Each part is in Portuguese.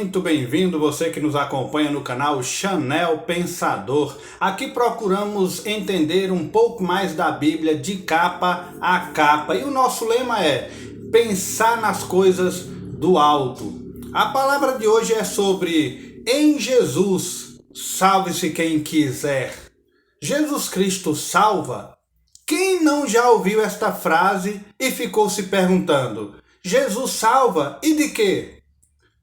muito bem-vindo você que nos acompanha no canal Chanel Pensador. Aqui procuramos entender um pouco mais da Bíblia de capa a capa e o nosso lema é pensar nas coisas do alto. A palavra de hoje é sobre em Jesus, salve-se quem quiser. Jesus Cristo salva? Quem não já ouviu esta frase e ficou se perguntando, Jesus salva e de quê?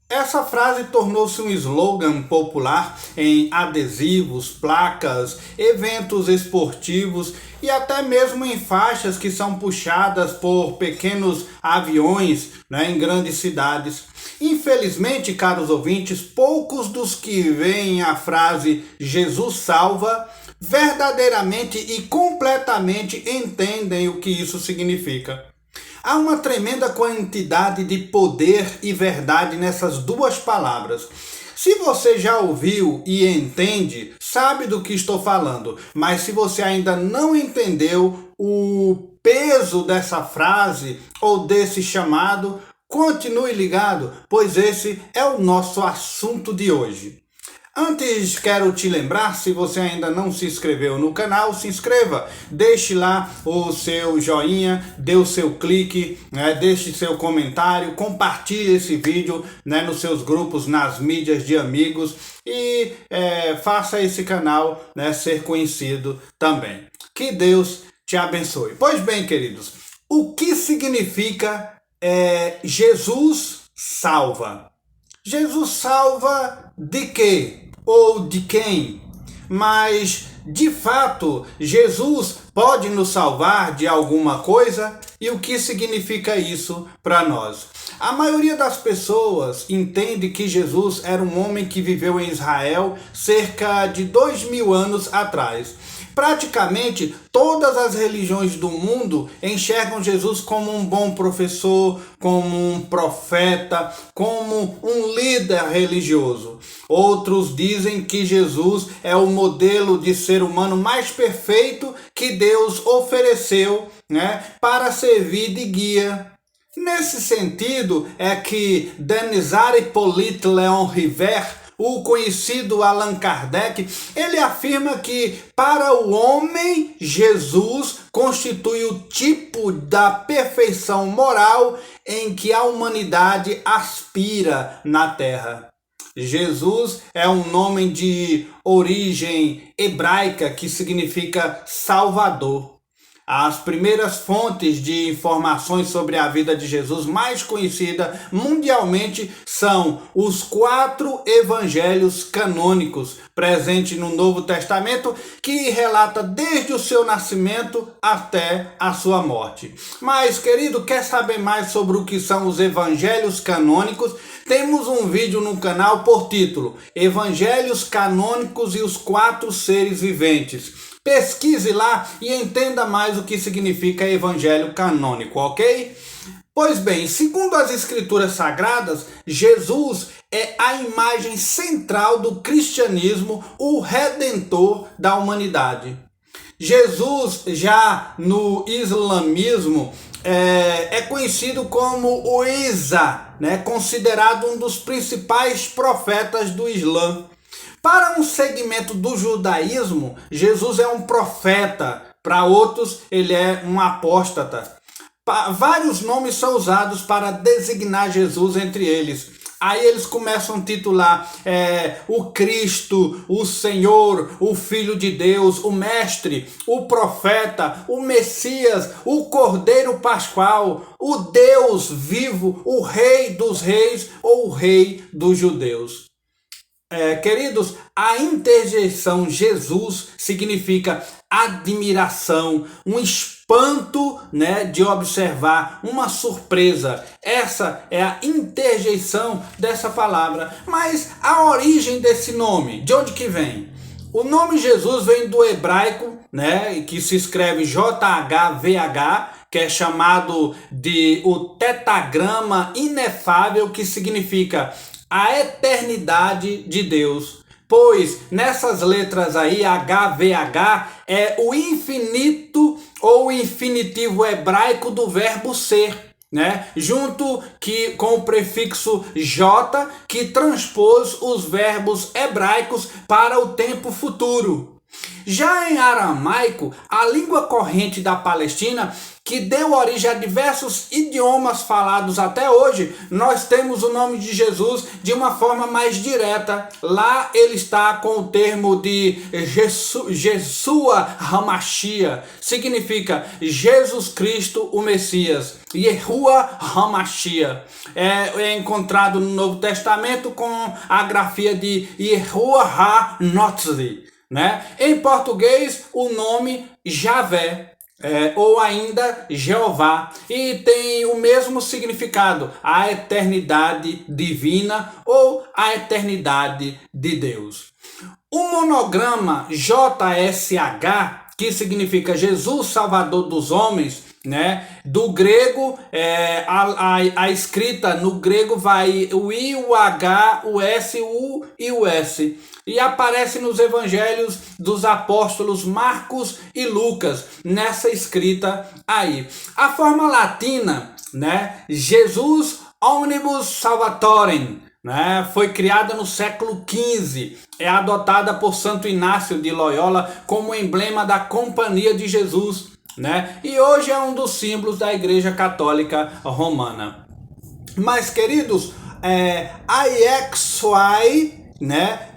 Essa frase tornou-se um slogan popular em adesivos, placas, eventos esportivos e até mesmo em faixas que são puxadas por pequenos aviões, em grandes cidades. Infelizmente, caros ouvintes, poucos dos que veem a frase Jesus salva verdadeiramente e completamente entendem o que isso significa. Há uma tremenda quantidade de poder e verdade nessas duas palavras. Se você já ouviu e entende, sabe do que estou falando, mas se você ainda não entendeu o peso dessa frase ou desse chamado, continue ligado, pois esse é o nosso assunto de hoje. Antes, quero te lembrar, se você ainda não se inscreveu no canal, se inscreva. Deixe lá o seu joinha, dê o seu clique, deixe seu comentário, compartilhe esse vídeo nos seus grupos, nas mídias de amigos e faça esse canal ser conhecido também. Que Deus te abençoe. Pois bem, queridos, o que significa Jesus salva? Jesus salva de quê? Ou de quem? Mas, de fato, Jesus pode nos salvar de alguma coisa? E o que significa isso para nós? A maioria das pessoas entende que Jesus era um homem que viveu em Israel cerca de 2000 anos atrás. Praticamente todas as religiões do mundo enxergam Jesus como um bom professor, como um profeta, como um líder religioso. Outros dizem que Jesus é o modelo de ser humano mais perfeito que Deus ofereceu, para servir de guia. Nesse sentido é que Denizar Hippolyte Léon Rivière, o conhecido Allan Kardec, ele afirma que para o homem, Jesus constitui o tipo da perfeição moral em que a humanidade aspira na Terra. Jesus é um nome de origem hebraica que significa Salvador. As primeiras fontes de informações sobre a vida de Jesus mais conhecida mundialmente são os 4 evangelhos canônicos presentes no Novo Testamento, que relata desde o seu nascimento até a sua morte. Mas, querido, quer saber mais sobre o que são os evangelhos canônicos? Temos um vídeo no canal por título Evangelhos Canônicos e os 4 Seres Viventes. Pesquise lá e entenda mais o que significa evangelho canônico, ok? Pois bem, segundo as escrituras sagradas, Jesus é a imagem central do cristianismo, o redentor da humanidade. Jesus, já no islamismo, é conhecido como o Isa, considerado um dos principais profetas do Islã. Para um segmento do judaísmo, Jesus é um profeta. Para outros, ele é um apóstata. Vários nomes são usados para designar Jesus entre eles. Aí eles começam a titular o Cristo, o Senhor, o Filho de Deus, o Mestre, o Profeta, o Messias, o Cordeiro Pascual, o Deus vivo, o Rei dos Reis ou o Rei dos Judeus. Queridos, a interjeição Jesus significa admiração, um espanto, de observar, uma surpresa. Essa é a interjeição dessa palavra. Mas a origem desse nome, de onde que vem? O nome Jesus vem do hebraico, que se escreve JHVH, que é chamado de o tetagrama inefável, que significa a eternidade de Deus. Pois nessas letras aí, HVH, é o infinito ou infinitivo hebraico do verbo ser. né? Junto com o prefixo J, que transpôs os verbos hebraicos para o tempo futuro. Já em aramaico, a língua corrente da Palestina, que deu origem a diversos idiomas falados até hoje, nós temos o nome de Jesus de uma forma mais direta. Lá ele está com o termo de Yeshua HaMashiach, significa Jesus Cristo, o Messias. Yeshua HaMashiach é encontrado no Novo Testamento com a grafia de Yeshua HaNotzri, né? Em português, o nome Javé. Ou ainda Jeová, e tem o mesmo significado, a eternidade divina ou a eternidade de Deus. O monograma JSH, que significa Jesus Salvador dos Homens, né? Do grego, a escrita no grego vai o I, o H, o S, o U e o S. E aparece nos evangelhos dos apóstolos Marcos e Lucas, nessa escrita aí. A forma latina, né? Jesus Omnibus Salvatorem, né? Foi criada no século XV. É adotada por Santo Inácio de Loyola como emblema da Companhia de Jesus, né? E hoje é um dos símbolos da Igreja Católica Romana. Mas, queridos, IXY, né,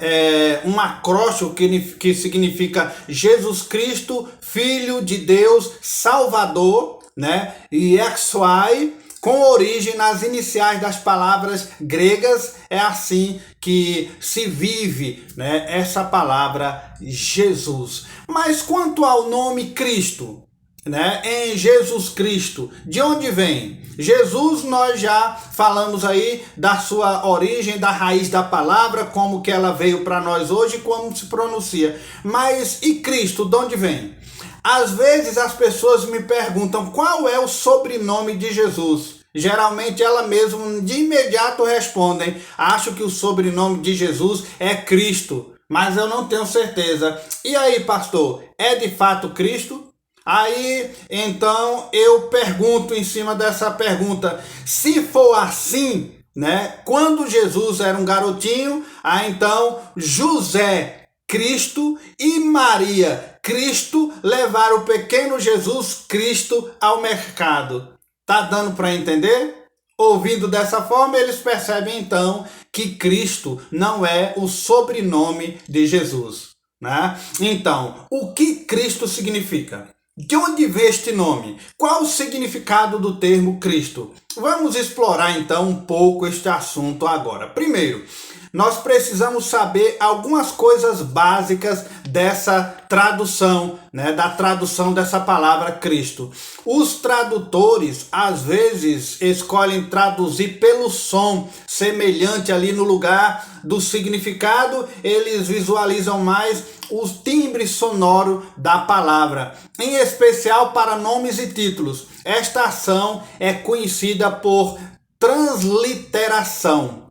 um acróstico que significa Jesus Cristo, Filho de Deus, Salvador, né, e XY, com origem nas iniciais das palavras gregas, é assim que se vive, né, essa palavra Jesus. Mas quanto ao nome Cristo, né, em Jesus Cristo, de onde vem? Jesus, nós já falamos aí da sua origem, da raiz da palavra, como que ela veio para nós hoje, como se pronuncia. Mas e Cristo, de onde vem? Às vezes as pessoas me perguntam qual é o sobrenome de Jesus. Geralmente ela mesmo de imediato respondem: acho que o sobrenome de Jesus é Cristo, mas eu não tenho certeza. E aí, pastor, é de fato Cristo? Aí, então, eu pergunto em cima dessa pergunta, se for assim, né, quando Jesus era um garotinho, então José Cristo e Maria Cristo levaram o pequeno Jesus Cristo ao mercado. Tá dando para entender? Ouvindo dessa forma, eles percebem então que Cristo não é o sobrenome de Jesus, né? Então, o que Cristo significa? De onde vem este nome? Qual o significado do termo Cristo? Vamos explorar então um pouco este assunto agora. Primeiro, nós precisamos saber algumas coisas básicas dessa tradução, né, da tradução dessa palavra Cristo. Os tradutores às vezes escolhem traduzir pelo som semelhante ali no lugar do significado, eles visualizam mais o timbre sonoro da palavra, em especial para nomes e títulos. Esta ação é conhecida por transliteração.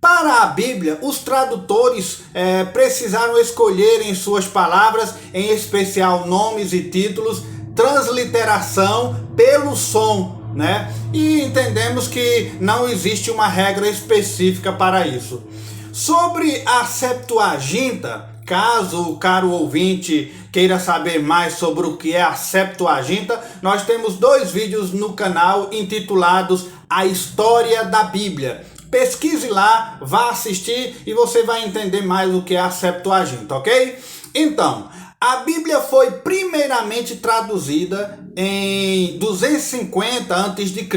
Para a Bíblia, os tradutores precisaram escolher em suas palavras, em especial nomes e títulos, transliteração pelo som, né? E entendemos que não existe uma regra específica para isso. Sobre a Septuaginta, caso o caro ouvinte queira saber mais sobre o que é a Septuaginta, nós temos 2 vídeos no canal intitulados A História da Bíblia. Pesquise lá, vá assistir e você vai entender mais o que é a Septuaginta, ok? Então, a Bíblia foi primeiramente traduzida em 250 a.C.,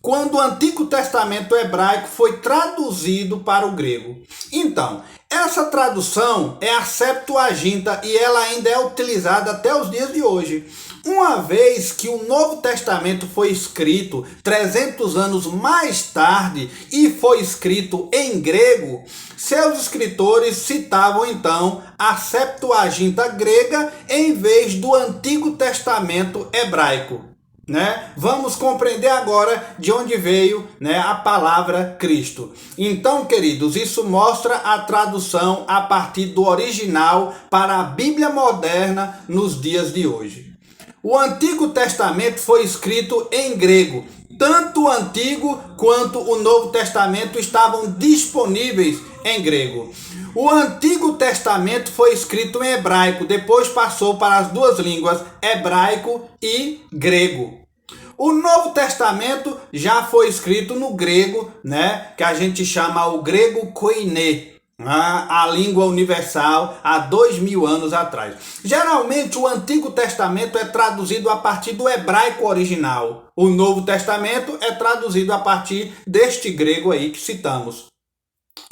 quando o Antigo Testamento hebraico foi traduzido para o grego. Então, essa tradução é a Septuaginta e ela ainda é utilizada até os dias de hoje. Uma vez que o Novo Testamento foi escrito 300 anos mais tarde e foi escrito em grego, seus escritores citavam então a Septuaginta grega em vez do Antigo Testamento hebraico, né? Vamos compreender agora de onde veio, né, a palavra Cristo. Então, queridos, isso mostra a tradução a partir do original para a Bíblia moderna nos dias de hoje. O Antigo Testamento foi escrito em grego, tanto o Antigo quanto o Novo Testamento estavam disponíveis em grego. O Antigo Testamento foi escrito em hebraico, depois passou para as duas línguas, hebraico e grego. O Novo Testamento já foi escrito no grego, né, que a gente chama o grego koiné, a língua universal, há 2000 anos atrás. Geralmente o Antigo Testamento é traduzido a partir do hebraico original. O Novo Testamento é traduzido a partir deste grego aí que citamos.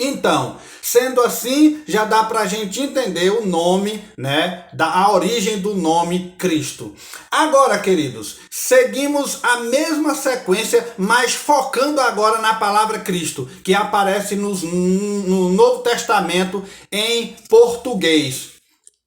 Então, sendo assim, já dá para a gente entender o nome, né, a origem do nome Cristo. Agora, queridos, seguimos a mesma sequência, mas focando agora na palavra Cristo, que aparece no Novo Testamento em português.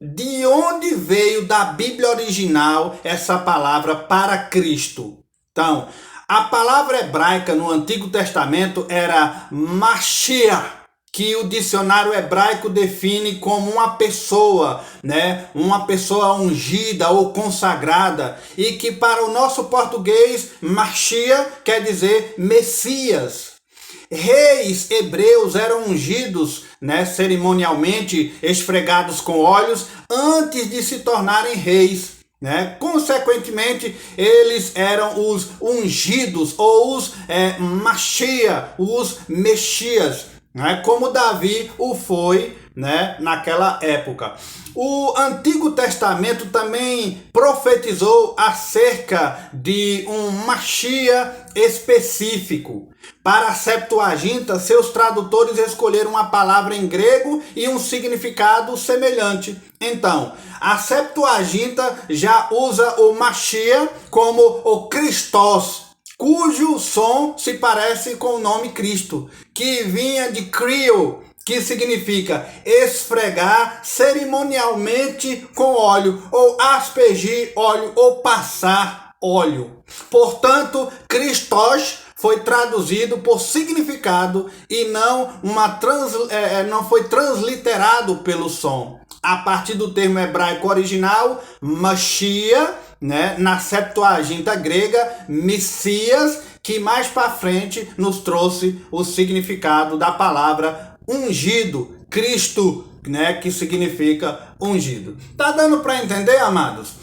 De onde veio da Bíblia original essa palavra para Cristo? Então, a palavra hebraica no Antigo Testamento era Mashiach, que o dicionário hebraico define como uma pessoa, né? Uma pessoa ungida ou consagrada, e que para o nosso português, Mashiach quer dizer Messias. Reis hebreus eram ungidos, né, cerimonialmente, esfregados com óleos, antes de se tornarem reis. Né? Consequentemente, eles eram os ungidos ou os Mashiach, os Messias, né? Como Davi o foi, né, naquela época. O Antigo Testamento também profetizou acerca de um Mashiach específico. Para a Septuaginta, seus tradutores escolheram uma palavra em grego e um significado semelhante. Então, a Septuaginta já usa o Mashiach como o Christos, cujo som se parece com o nome Cristo, que vinha de Crio, que significa esfregar cerimonialmente com óleo, ou aspergir óleo, ou passar óleo. Portanto, Christos foi traduzido por significado e não foi transliterado pelo som. A partir do termo hebraico original, Mashiach, né, na Septuaginta grega, Messias, que mais para frente nos trouxe o significado da palavra ungido, Cristo, né, que significa ungido. Tá dando para entender, amados?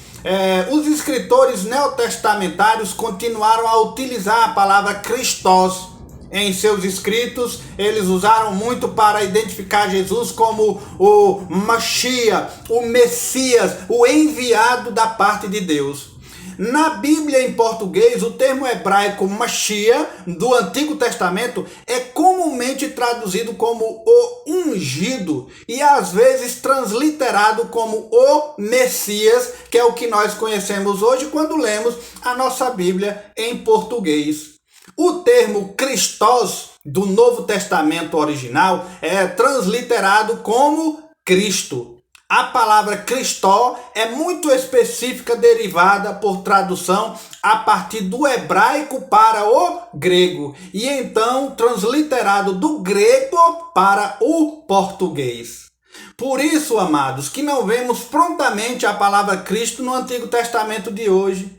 Os escritores neotestamentários continuaram a utilizar a palavra Christos em seus escritos. Eles usaram muito para identificar Jesus como o Mashiach, o Messias, o enviado da parte de Deus. Na Bíblia em português, o termo hebraico Mashiach do Antigo Testamento é comumente traduzido como o ungido e às vezes transliterado como o Messias, que é o que nós conhecemos hoje quando lemos a nossa Bíblia em português. O termo Christos do Novo Testamento original é transliterado como Cristo. A palavra Cristó é muito específica, derivada por tradução a partir do hebraico para o grego e então transliterado do grego para o português. Por isso, amados, que não vemos prontamente a palavra Cristo no Antigo Testamento de hoje.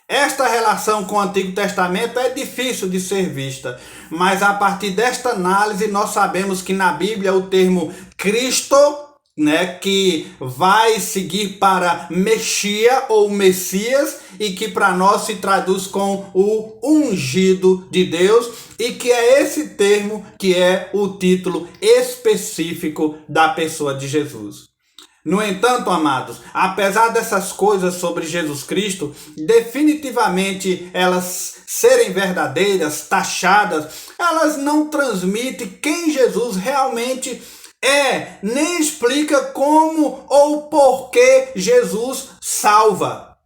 Esta relação com o Antigo Testamento é difícil de ser vista, mas a partir desta análise nós sabemos que na Bíblia o termo Cristo, né, que vai seguir para Messias ou Messias e que para nós se traduz com o ungido de Deus, e que é esse termo que é o título específico da pessoa de Jesus. No entanto, amados, apesar dessas coisas sobre Jesus Cristo, definitivamente elas serem verdadeiras, taxadas, elas não transmitem quem Jesus realmente nem explica como ou por que Jesus salva.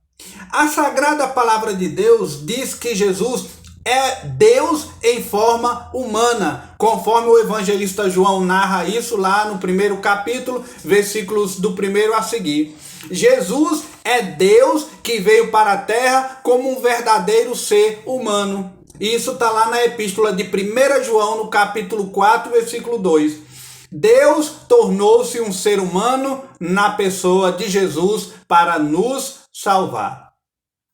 A Sagrada Palavra de Deus diz que Jesus é Deus em forma humana, conforme o evangelista João narra isso lá no primeiro capítulo, versículos do 1 a seguir. Jesus é Deus que veio para a terra como um verdadeiro ser humano. Isso está lá na epístola de 1 João, no capítulo 4, versículo 2. Deus tornou-se um ser humano na pessoa de Jesus para nos salvar.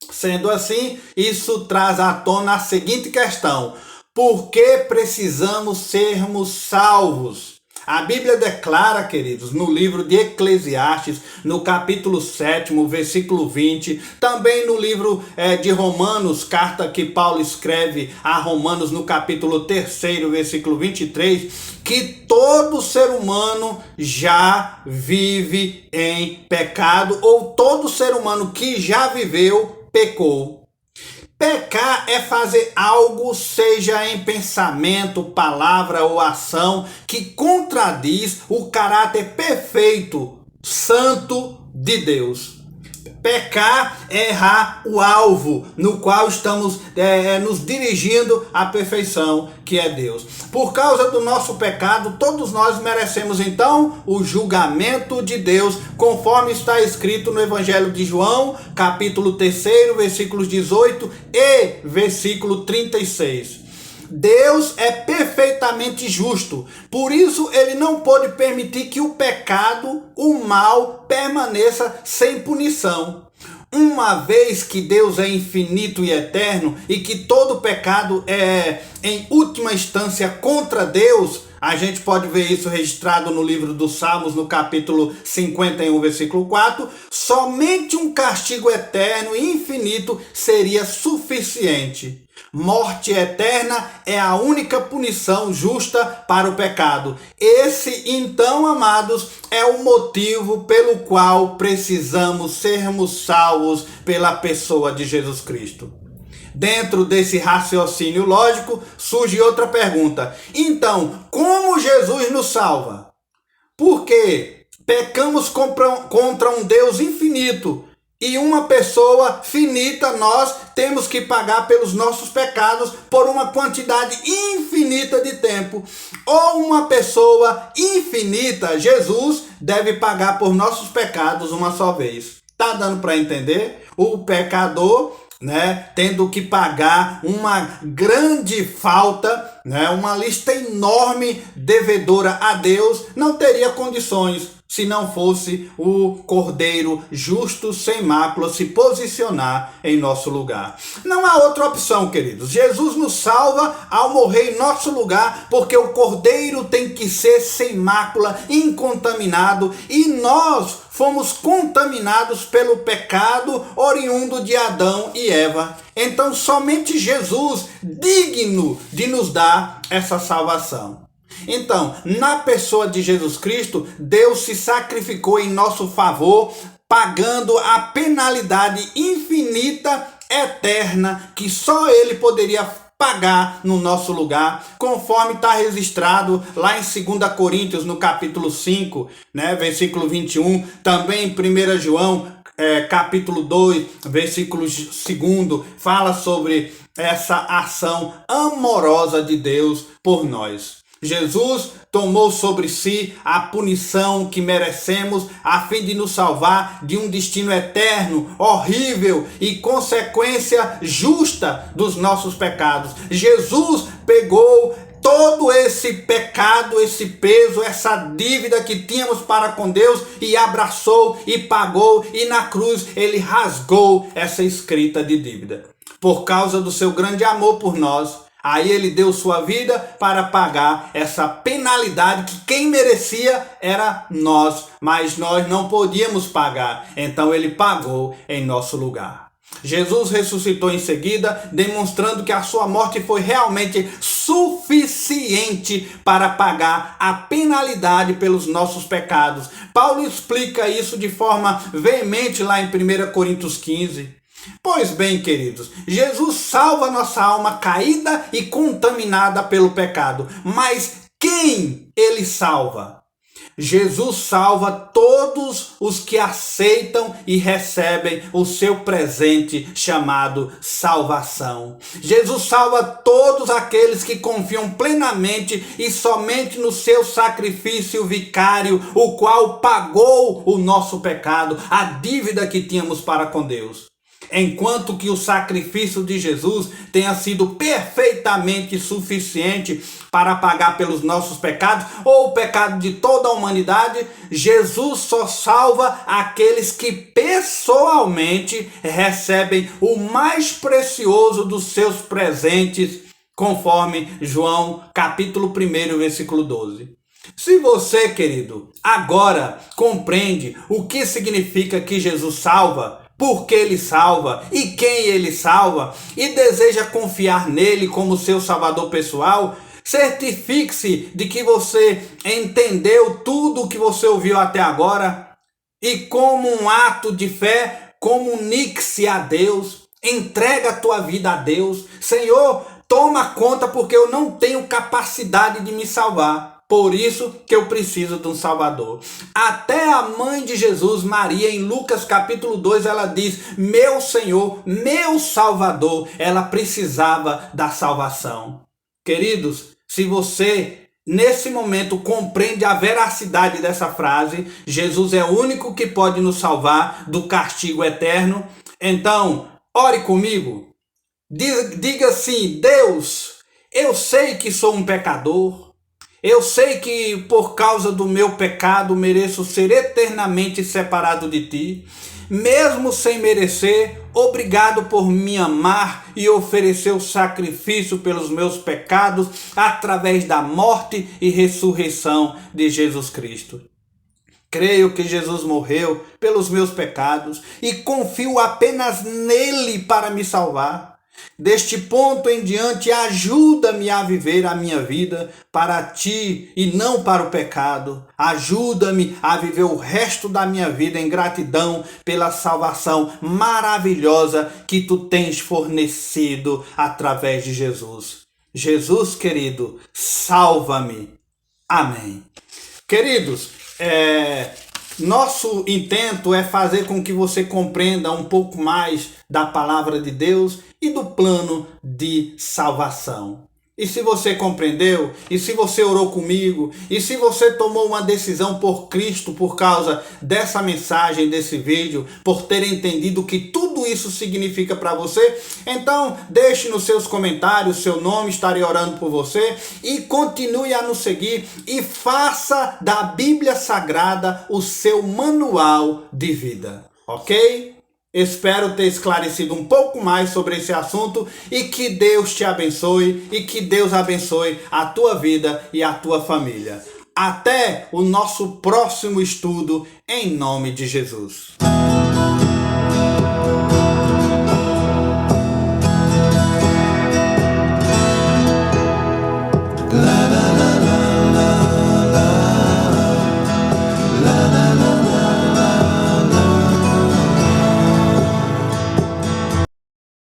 Sendo assim, isso traz à tona a seguinte questão: por que precisamos sermos salvos? A Bíblia declara, queridos, no livro de Eclesiastes, no capítulo 7, versículo 20, também no livro de Romanos, carta que Paulo escreve a Romanos, no capítulo 3, versículo 23, que todo ser humano já vive em pecado, ou todo ser humano que já viveu, pecou. Pecar é fazer algo, seja em pensamento, palavra ou ação, que contradiz o caráter perfeito, santo de Deus. Pecar é errar o alvo no qual estamos nos dirigindo à perfeição, que é Deus. Por causa do nosso pecado, todos nós merecemos então o julgamento de Deus, conforme está escrito no Evangelho de João, capítulo 3, versículos 18 e versículo 36. Deus é perfeitamente justo, por isso ele não pode permitir que o pecado, o mal, permaneça sem punição. Uma vez que Deus é infinito e eterno e que todo pecado é, em última instância, contra Deus, a gente pode ver isso registrado no livro dos Salmos, no capítulo 51, versículo 4, somente um castigo eterno e infinito seria suficiente. Morte eterna é a única punição justa para o pecado. Esse, então, amados, é o motivo pelo qual precisamos sermos salvos pela pessoa de Jesus Cristo. Dentro desse raciocínio lógico, surge outra pergunta. Então, como Jesus nos salva? Porque pecamos contra um Deus infinito e uma pessoa finita, nós temos que pagar pelos nossos pecados por uma quantidade infinita de tempo. Ou uma pessoa infinita, Jesus, deve pagar por nossos pecados uma só vez. Tá dando para entender? O pecador, tendo que pagar uma grande falta, uma lista enorme devedora a Deus, não teria condições se não fosse o Cordeiro justo, sem mácula, se posicionar em nosso lugar. Não há outra opção, queridos. Jesus nos salva ao morrer em nosso lugar, porque o Cordeiro tem que ser sem mácula, incontaminado, e nós fomos contaminados pelo pecado oriundo de Adão e Eva. Então, somente Jesus, digno de nos dar essa salvação. Então, na pessoa de Jesus Cristo, Deus se sacrificou em nosso favor, pagando a penalidade infinita, eterna, que só Ele poderia pagar no nosso lugar, conforme está registrado lá em 2 Coríntios, no capítulo 5, versículo 21, também em 1 João, capítulo 2, versículo 2, fala sobre essa ação amorosa de Deus por nós. Jesus tomou sobre si a punição que merecemos a fim de nos salvar de um destino eterno, horrível e consequência justa dos nossos pecados. Jesus pegou todo esse pecado, esse peso, essa dívida que tínhamos para com Deus e abraçou e pagou, e na cruz ele rasgou essa escrita de dívida. Por causa do seu grande amor por nós, aí ele deu sua vida para pagar essa penalidade que quem merecia era nós, mas nós não podíamos pagar, então ele pagou em nosso lugar. Jesus ressuscitou em seguida, demonstrando que a sua morte foi realmente suficiente para pagar a penalidade pelos nossos pecados. Paulo explica isso de forma veemente lá em 1 Coríntios 15. Pois bem, queridos, Jesus salva nossa alma caída e contaminada pelo pecado. Mas quem ele salva? Jesus salva todos os que aceitam e recebem o seu presente chamado salvação. Jesus salva todos aqueles que confiam plenamente e somente no seu sacrifício vicário, o qual pagou o nosso pecado, a dívida que tínhamos para com Deus. enquanto que o sacrifício de Jesus tenha sido perfeitamente suficiente para pagar pelos nossos pecados ou o pecado de toda a humanidade, Jesus só salva aqueles que pessoalmente recebem o mais precioso dos seus presentes, conforme João capítulo 1, versículo 12. Se você, querido, agora compreende o que significa que Jesus salva, por que ele salva e quem ele salva, e deseja confiar nele como seu salvador pessoal, certifique-se de que você entendeu tudo o que você ouviu até agora e, como um ato de fé, comunique-se a Deus, entrega a tua vida a Deus. Senhor, toma conta, porque eu não tenho capacidade de me salvar. Por isso que eu preciso de um Salvador. Até a mãe de Jesus, Maria, em Lucas capítulo 2, ela diz: meu Senhor, meu Salvador. Ela precisava da salvação. Queridos, se você nesse momento compreende a veracidade dessa frase, Jesus é o único que pode nos salvar do castigo eterno, então ore comigo. Diga assim: Deus, eu sei que sou um pecador. Eu sei que por causa do meu pecado mereço ser eternamente separado de ti. Mesmo sem merecer, obrigado por me amar e oferecer o sacrifício pelos meus pecados através da morte e ressurreição de Jesus Cristo. Creio que Jesus morreu pelos meus pecados e confio apenas nele para me salvar. Deste ponto em diante, ajuda-me a viver a minha vida para ti e não para o pecado. Ajuda-me a viver o resto da minha vida em gratidão pela salvação maravilhosa que tu tens fornecido através de Jesus. Jesus, querido, salva-me. Amém. Queridos, nosso intento é fazer com que você compreenda um pouco mais da palavra de Deus e do plano de salvação. E se você compreendeu, e se você orou comigo, e se você tomou uma decisão por Cristo por causa dessa mensagem, desse vídeo, por ter entendido o que tudo isso significa para você, então deixe nos seus comentários seu nome, estarei orando por você, e continue a nos seguir e faça da Bíblia Sagrada o seu manual de vida, ok? Espero ter esclarecido um pouco mais sobre esse assunto e que Deus te abençoe e que Deus abençoe a tua vida e a tua família. Até o nosso próximo estudo, em nome de Jesus.